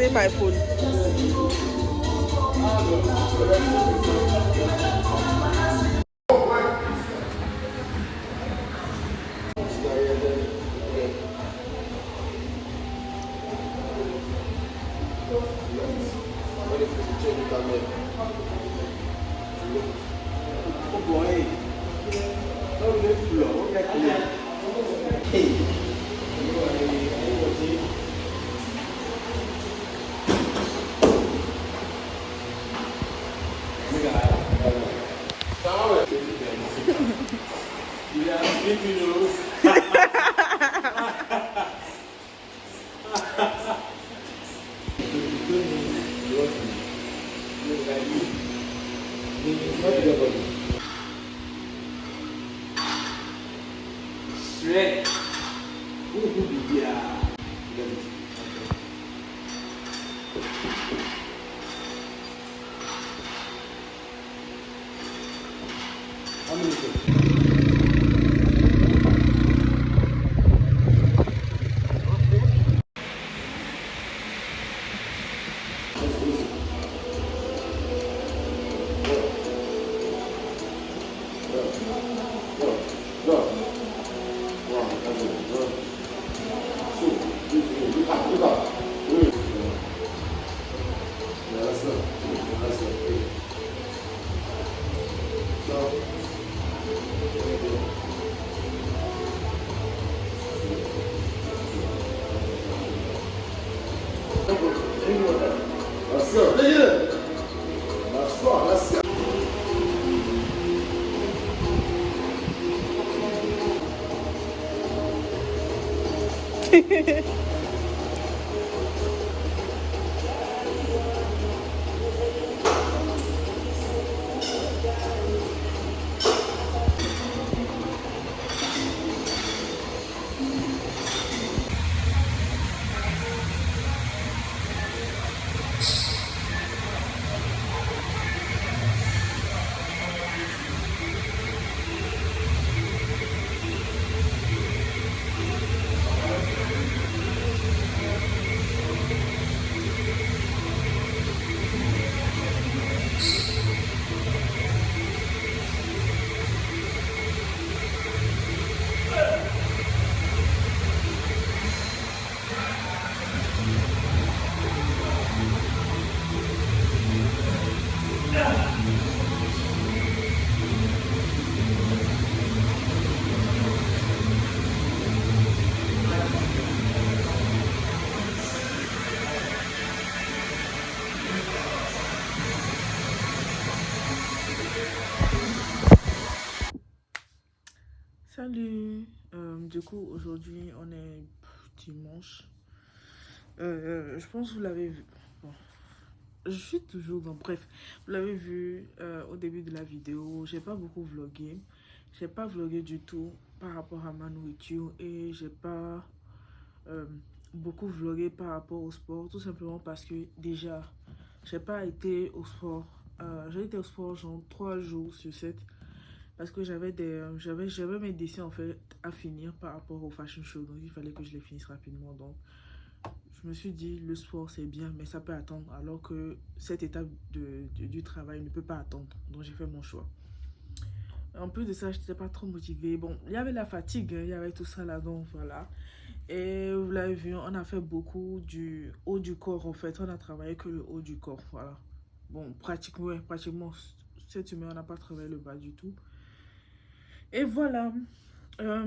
charger my phone. Salut, du coup aujourd'hui on est dimanche. Je pense que vous l'avez vu. Bon, je suis toujours dans. Bref, vous l'avez vu au début de la vidéo. J'ai pas beaucoup vlogué. J'ai pas vlogué du tout par rapport à ma nourriture et j'ai pas beaucoup vlogué par rapport au sport. Tout simplement parce que déjà, j'ai pas été au sport. J'ai été au sport genre 3 jours sur 7 parce que j'avais mes dessins en fait à finir par rapport au fashion show, donc il fallait que je les finisse rapidement. Donc je me suis dit le sport c'est bien mais ça peut attendre, alors que cette étape du travail ne peut pas attendre, donc j'ai fait mon choix. En plus de ça, je n'étais pas trop motivée. Bon, il y avait la fatigue, hein, il y avait tout ça là, donc voilà. Et vous l'avez vu, on a fait beaucoup du haut du corps en fait. On a travaillé que le haut du corps, voilà. Bon, pratiquement, ouais, pratiquement cette semaine, on n'a pas travaillé le bas du tout. Et voilà.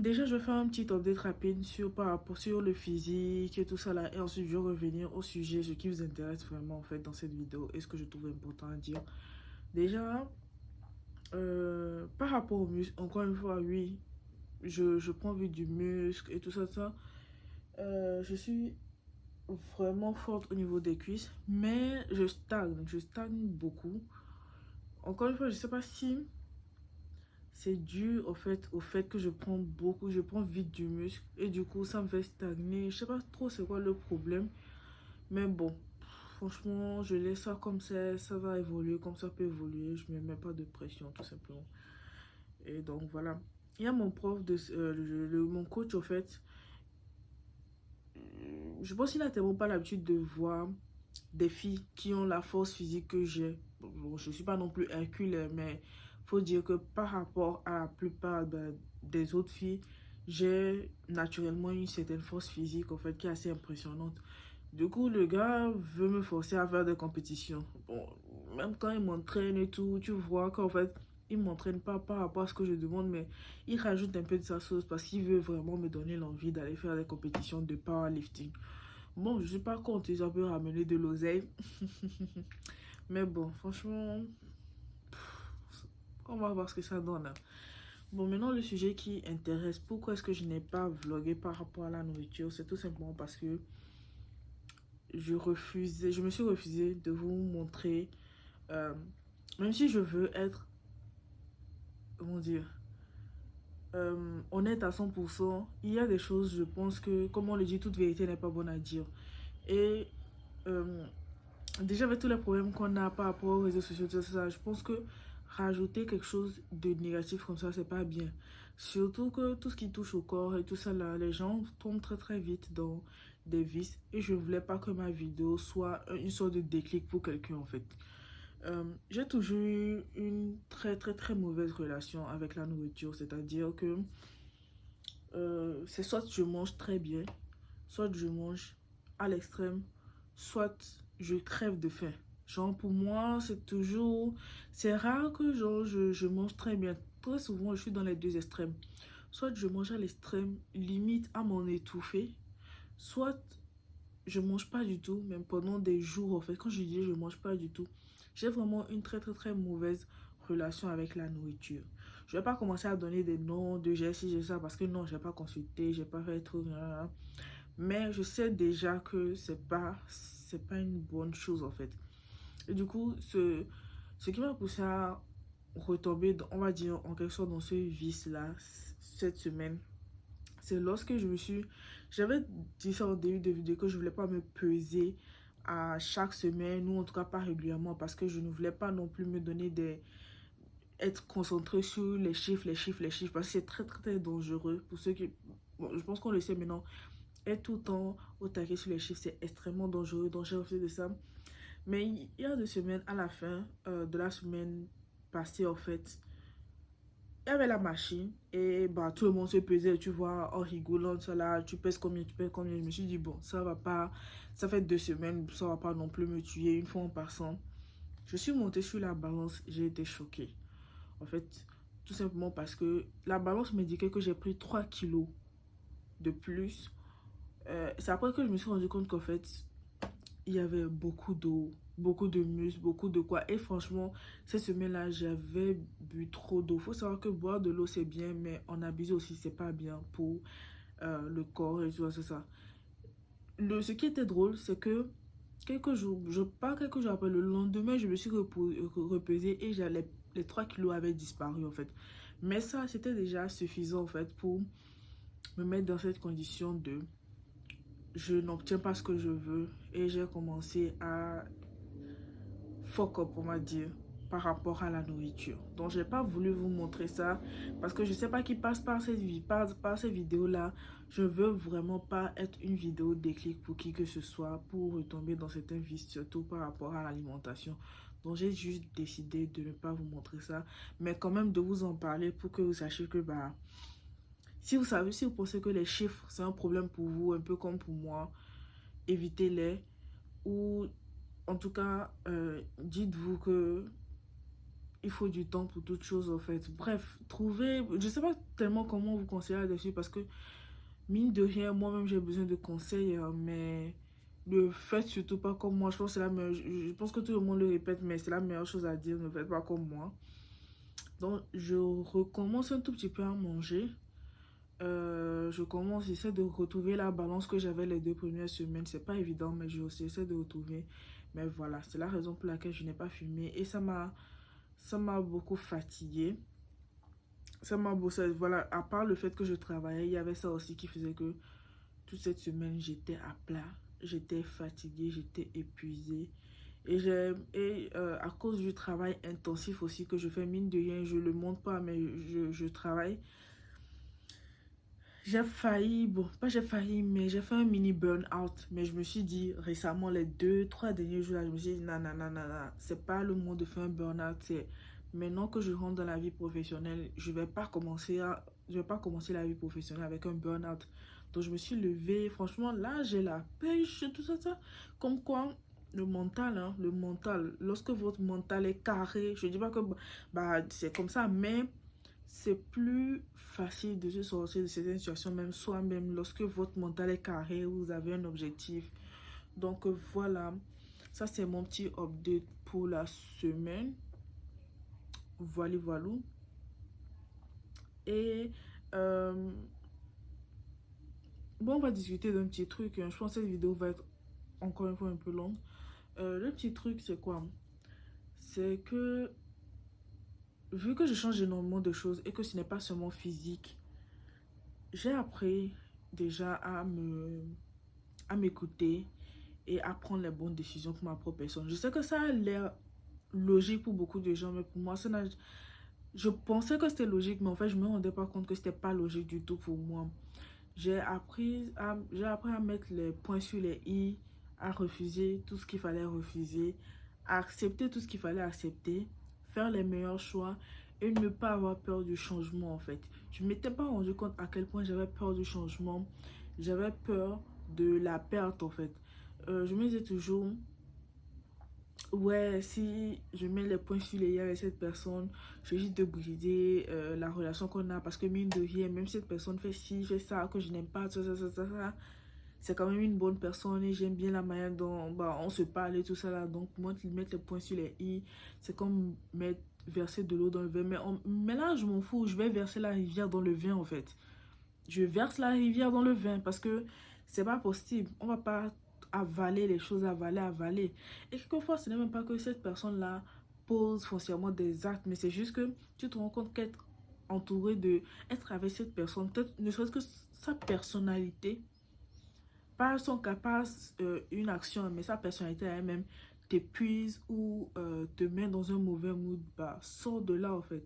Déjà, je vais faire un petit update rapide par rapport sur le physique et tout ça là. Et ensuite, je vais revenir au sujet, ce qui vous intéresse vraiment en fait dans cette vidéo et ce que je trouve important à dire. Déjà, par rapport au muscle, encore une fois, oui, je prends vite du muscle et tout ça, ça. Je suis vraiment forte au niveau des cuisses, mais je stagne beaucoup. Encore une fois, je sais pas si c'est dû au fait que je prends vite du muscle et du coup ça me fait stagner. Je sais pas trop c'est quoi le problème, mais bon, franchement, je laisse ça comme ça va évoluer comme ça peut évoluer. Je me mets pas de pression tout simplement. Et donc voilà. Il y a mon prof mon coach au fait. Je pense qu'il a tellement pas l'habitude de voir des filles qui ont la force physique que j'ai. Bon, je ne suis pas non plus Hercule, mais il faut dire que par rapport à la plupart des autres filles, j'ai naturellement une certaine force physique en fait qui est assez impressionnante. Du coup, le gars veut me forcer à faire des compétitions. Bon, même quand il m'entraîne et tout, tu vois qu'en fait, il ne m'entraîne pas par rapport à ce que je demande, mais il rajoute un peu de sa sauce parce qu'il veut vraiment me donner l'envie d'aller faire des compétitions de powerlifting. Bon, je suis pas contre, ça peut ramener de l'oseille. Mais bon, franchement, on va voir ce que ça donne, hein. Bon, maintenant, le sujet qui intéresse, pourquoi est-ce que je n'ai pas vlogué par rapport à la nourriture? C'est tout simplement parce que je me suis refusé de vous montrer, euh, même si je veux être, comment dire, honnête à 100%, il y a des choses, je pense que, comme on le dit, toute vérité n'est pas bonne à dire. Et euh, déjà, avec tous les problèmes qu'on a par rapport aux réseaux sociaux, tout ça, je pense que rajouter quelque chose de négatif comme ça, c'est pas bien. Surtout que tout ce qui touche au corps et tout ça, là, les gens tombent très très vite dans des vices. Et je voulais pas que ma vidéo soit une sorte de déclic pour quelqu'un, en fait. J'ai toujours eu une très très très mauvaise relation avec la nourriture. C'est-à-dire que c'est soit je mange très bien, soit je mange à l'extrême, soit je crève de faim. Genre pour moi, c'est toujours... C'est rare que genre, je mange très bien. Très souvent, je suis dans les deux extrêmes. Soit je mange à l'extrême, limite à m'en étouffer, soit je mange pas du tout, même pendant des jours en fait. Quand je dis je mange pas du tout, j'ai vraiment une très très très mauvaise relation avec la nourriture. Je vais pas commencer à donner des noms de j'ai ci, j'ai ça, parce que non, j'ai pas consulté, j'ai pas fait trop. Mais je sais déjà que c'est pas une bonne chose en fait. Et du coup, ce qui m'a poussé à retomber, on va dire, en quelque sorte dans ce vice-là, cette semaine, c'est lorsque j'avais dit ça au début de vidéo que je voulais pas me peser à chaque semaine ou en tout cas pas régulièrement parce que je ne voulais pas non plus me donner être concentré sur les chiffres, les chiffres, les chiffres parce que c'est très très très dangereux pour ceux qui... Bon, je pense qu'on le sait maintenant, être tout le temps au taquet sur les chiffres, c'est extrêmement dangereux. Donc j'ai refusé de ça. Mais il y a 2 semaines, à la fin de la semaine passée, en fait, il y avait la machine et bah, tout le monde se pesait, tu vois, en rigolant, ça là, tu pèses combien, tu pèses combien. Je me suis dit, bon, ça va pas, ça fait 2 semaines, ça va pas non plus me tuer une fois en passant. Je suis montée sur la balance, j'ai été choquée. En fait, tout simplement parce que la balance m'indiquait que j'ai pris 3 kilos de plus. C'est après que je me suis rendu compte qu'en fait, il y avait beaucoup d'eau, beaucoup de muscles, beaucoup de quoi. Et franchement, cette semaine-là, j'avais bu trop d'eau. Il faut savoir que boire de l'eau, c'est bien, mais en abuser aussi, c'est pas bien pour le corps et tout ça, c'est ça. Ce qui était drôle, c'est que quelques jours, pas quelques jours après, le lendemain, je me suis reposée et les 3 kilos avaient disparu en fait. Mais ça, c'était déjà suffisant en fait pour me mettre dans cette condition de je n'obtiens pas ce que je veux et j'ai commencé à fuck up, on va dire, par rapport à la nourriture. Donc, j'ai pas voulu vous montrer ça parce que je sais pas qui passe par par cette vidéo-là. Je veux vraiment pas être une vidéo déclic pour qui que ce soit pour retomber dans certains vices, surtout par rapport à l'alimentation. Donc, j'ai juste décidé de ne pas vous montrer ça, mais quand même de vous en parler pour que vous sachiez que, bah, si vous savez, si vous pensez que les chiffres, c'est un problème pour vous, un peu comme pour moi, évitez-les. Ou en tout cas, dites-vous que il faut du temps pour toute chose en fait. Bref, trouvez, je sais pas tellement comment vous conseiller là-dessus parce que mine de rien, moi-même j'ai besoin de conseils, hein, mais ne faites surtout pas comme moi. Je pense que c'est la meilleure, je pense que tout le monde le répète, mais c'est la meilleure chose à dire, ne faites pas comme moi. Donc je recommence un tout petit peu à manger. J'essaie de retrouver la balance que j'avais les 2 premières semaines. C'est pas évident, mais j'essaie de retrouver. Mais voilà, c'est la raison pour laquelle je n'ai pas fumé. Et ça m'a beaucoup fatiguée. Voilà, à part le fait que je travaillais, il y avait ça aussi qui faisait que toute cette semaine, j'étais à plat. J'étais fatiguée, j'étais épuisée. À cause du travail intensif aussi que je fais, mine de rien, je le montre pas, mais je travaille. j'ai failli, bon, pas j'ai failli, mais j'ai fait un mini burn-out. Mais je me suis dit récemment, les 2, 3 derniers jours, là, je me suis dit, non, non, non, non, non, c'est pas le moment de faire un burn-out. C'est maintenant que je rentre dans la vie professionnelle, je vais pas commencer la vie professionnelle avec un burn-out. Donc, je me suis levée. Franchement, là, j'ai la pêche, tout ça, ça. Comme quoi, le mental, hein, le mental, lorsque votre mental est carré, je dis pas que bah, c'est comme ça, mais c'est plus facile de se sortir de certaines situations, même soi-même, lorsque votre mental est carré, vous avez un objectif. Donc voilà, ça c'est mon petit update pour la semaine. Voilà, voilà. Et euh, bon, on va discuter d'un petit truc, hein. Je pense que cette vidéo va être encore une fois un peu longue. Le petit truc, c'est quoi? C'est que vu que je change énormément de choses et que ce n'est pas seulement physique, j'ai appris déjà à m'écouter et à prendre les bonnes décisions pour ma propre personne. Je sais que ça a l'air logique pour beaucoup de gens, mais pour moi, je pensais que c'était logique, mais en fait, je me rendais pas compte que c'était pas logique du tout pour moi. J'ai appris à mettre les points sur les i, à refuser tout ce qu'il fallait refuser, à accepter tout ce qu'il fallait accepter, faire les meilleurs choix et ne pas avoir peur du changement en fait. Je ne m'étais pas rendu compte à quel point j'avais peur du changement, j'avais peur de la perte en fait. Je me disais toujours, ouais, si je mets les points sur les i avec cette personne, je risque de briser la relation qu'on a parce que mine de rien, même si cette personne fait ci, fait ça, que je n'aime pas, ça, c'est quand même une bonne personne et j'aime bien la manière dont bah, on se parle et tout ça là. Donc, moi, mettre les points sur les i, c'est comme verser de l'eau dans le vin. Mais là, je m'en fous, je vais verser la rivière dans le vin en fait. Je verse la rivière dans le vin parce que c'est pas possible. On va pas avaler les choses, avaler. Et quelquefois, ce n'est même pas que cette personne-là pose foncièrement des actes, mais c'est juste que tu te rends compte qu'être entouré de, être avec cette personne, peut-être ne serait-ce que sa personnalité, pas son capable, une action, mais sa personnalité elle-même t'épuise ou te met dans un mauvais mood, bah, sors de là en fait.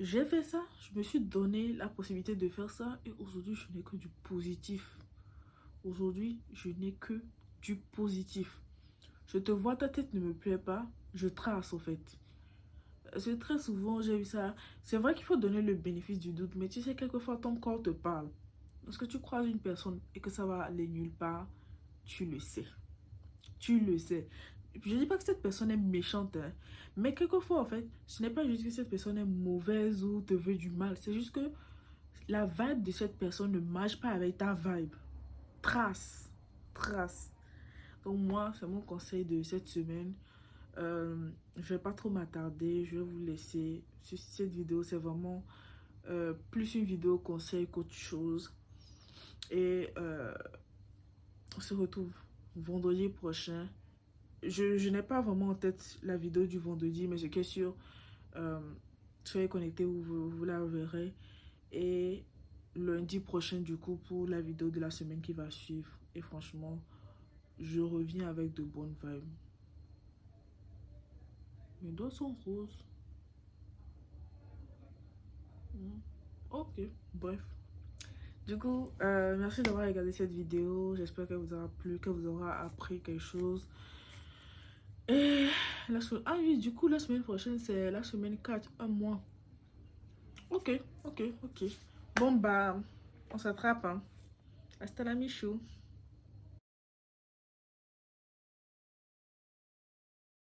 J'ai fait ça, je me suis donné la possibilité de faire ça et aujourd'hui je n'ai que du positif. Aujourd'hui, je n'ai que du positif. Je te vois, ta tête ne me plaît pas, je trace en fait. C'est très souvent, j'ai eu ça. C'est vrai qu'il faut donner le bénéfice du doute, mais tu sais, quelquefois ton corps te parle. Lorsque tu croises une personne et que ça va aller nulle part, tu le sais. Tu le sais. Je ne dis pas que cette personne est méchante, hein, mais quelquefois, en fait, ce n'est pas juste que cette personne est mauvaise ou te veut du mal. C'est juste que la vibe de cette personne ne marche pas avec ta vibe. Trace. Trace. Donc moi, c'est mon conseil de cette semaine. Je vais pas trop m'attarder. Je vais vous laisser. Cette vidéo, c'est vraiment plus une vidéo conseil qu'autre chose. Et on se retrouve vendredi prochain. Je n'ai pas vraiment en tête la vidéo du vendredi, mais c'est que sûr, euh, soyez connectés, vous la verrez. Et lundi prochain, du coup, pour la vidéo de la semaine qui va suivre. Et franchement, je reviens avec de bonnes vibes. Mes doigts sont roses. Ok, bref. Du coup, merci d'avoir regardé cette vidéo. J'espère qu'elle vous aura plu, qu'elle vous aura appris quelque chose. Et ah oui, du coup, la semaine prochaine, c'est la semaine 4 un mois. Ok, ok, ok. Bon, bah, on s'attrape, hein. Hasta la michou.